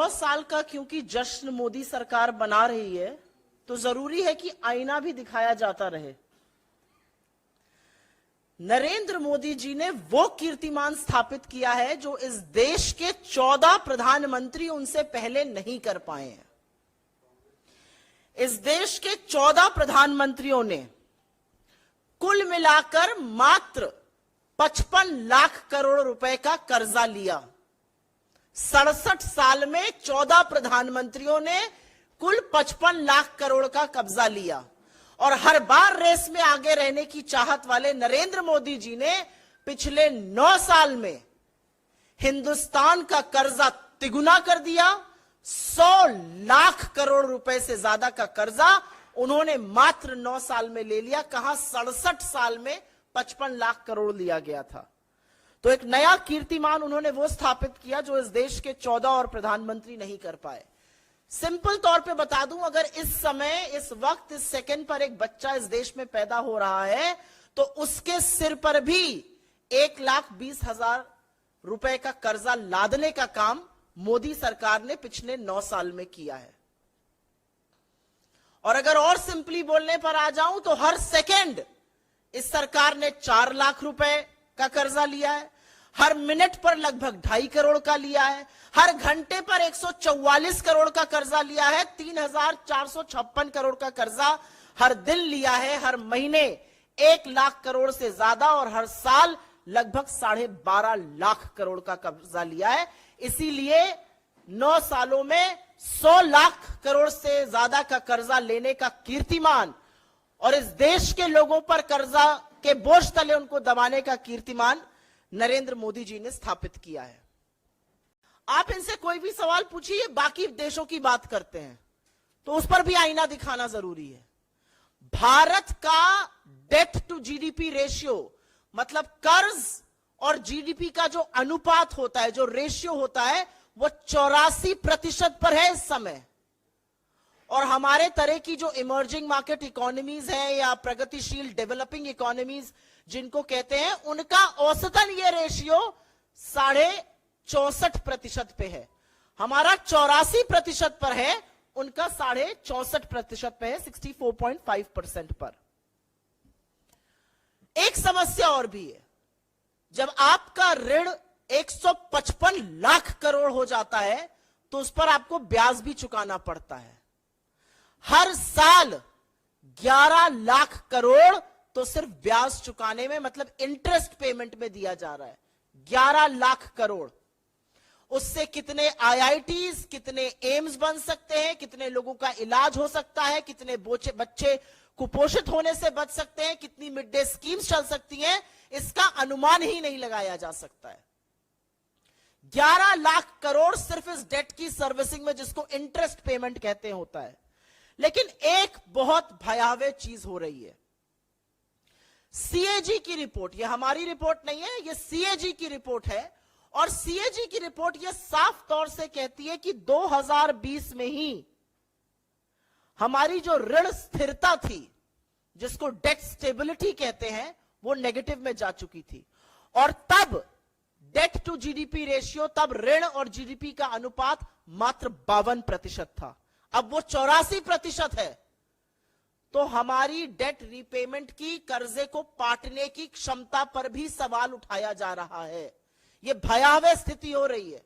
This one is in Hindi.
9 साल का क्योंकि जश्न मोदी सरकार बना रही है, तो जरूरी है कि आईना भी दिखाया जाता रहे। नरेंद्र मोदी जी ने वो कीर्तिमान स्थापित किया है जो इस देश के 14 प्रधानमंत्री उनसे पहले नहीं कर पाए हैं। इस देश के 14 प्रधानमंत्रियों ने कुल मिलाकर मात्र 55 लाख करोड़ रुपए का कर्जा लिया। 67 साल में 14 प्रधानमंत्रियों ने कुल 55 लाख करोड़ का कब्जा लिया, और हर बार रेस में आगे रहने की चाहत वाले नरेंद्र मोदी जी ने पिछले 9 साल में हिंदुस्तान का कर्जा तिगुना कर दिया। 100 लाख करोड़ रुपए से ज्यादा का कर्जा उन्होंने मात्र 9 साल में ले लिया। कहां 67 साल में 55 लाख करोड़ लिया गया था। तो एक नया कीर्तिमान उन्होंने वो स्थापित किया जो इस देश के 14 और प्रधानमंत्री नहीं कर पाए। सिंपल तौर पे बता दूं, अगर इस समय, इस वक्त, इस सेकंड पर एक बच्चा इस देश में पैदा हो रहा है तो उसके सिर पर भी 1,20,000 रुपए का कर्जा लादने का काम मोदी सरकार ने पिछले 9 साल में किया है। और अगर और सिंपली बोलने पर आ जाऊं तो हर सेकंड इस सरकार ने 4 लाख रुपए का कर्जा लिया है, हर मिनट पर लगभग 2.5 करोड़ का लिया है, हर घंटे पर 144 करोड़ का कर्जा लिया है, 3,456 करोड़ का कर्जा हर दिन लिया है, हर महीने 1 लाख करोड़ से ज्यादा और हर साल लगभग 12.5 लाख करोड़ का कर्जा लिया है। इसीलिए 9 सालों में 100 लाख करोड़ से ज्यादा का कर्जा लेने का कीर्तिमान और इस देश के लोगों पर कर्जा के बोझ तले उनको दबाने का कीर्तिमान नरेंद्र मोदी जी ने स्थापित किया है। आप इनसे कोई भी सवाल पूछिए, बाकी देशों की बात करते हैं तो उस पर भी आईना दिखाना जरूरी है। भारत का डेट टू जीडीपी रेशियो, मतलब कर्ज और जीडीपी का जो अनुपात होता है, जो रेशियो होता है, वो 84% पर है इस समय। और हमारे तरह की जो इमर्जिंग मार्केट इकोनॉमीज हैं या प्रगतिशील डेवलपिंग इकोनॉमीज जिनको कहते हैं, उनका औसतन ये रेशियो 64.5% पे है। हमारा 84% पर है, उनका 64.5% पे है, 64.5% पर। एक समस्या और भी है, जब आपका ऋण 155 लाख करोड़ हो जाता है तो उस पर आपको ब्याज भी चुकाना पड़ता है। हर साल 11 लाख करोड़ तो सिर्फ ब्याज चुकाने में, मतलब इंटरेस्ट पेमेंट में दिया जा रहा है। 11 लाख करोड़। उससे कितने आईआईटीज, कितने एम्स बन सकते हैं, कितने लोगों का इलाज हो सकता है, कितने बच्चे कुपोषित होने से बच सकते हैं, कितनी मिड डे स्कीम्स चल सकती हैं, इसका अनुमान ही नहीं लगाया जा सकता है। 11 लाख करोड़ सिर्फ इस डेट की सर्विसिंग में, जिसको इंटरेस्ट पेमेंट कहते हैं, होता है। लेकिन एक बहुत भयावह चीज हो रही है। सीएजी की रिपोर्ट, यह हमारी रिपोर्ट नहीं है, यह सीएजी की रिपोर्ट है, और सीएजी की रिपोर्ट यह साफ तौर से कहती है कि 2020 में ही हमारी जो ऋण स्थिरता थी, जिसको डेट स्टेबिलिटी कहते हैं, वो नेगेटिव में जा चुकी थी। और तब डेट टू जीडीपी रेशियो, तब ऋण और जीडीपी का अनुपात मात्र 52% था। अब वो 84% है। तो हमारी डेट रीपेमेंट की, कर्जे को पाटने की क्षमता पर भी सवाल उठाया जा रहा है। यह भयावह स्थिति हो रही है।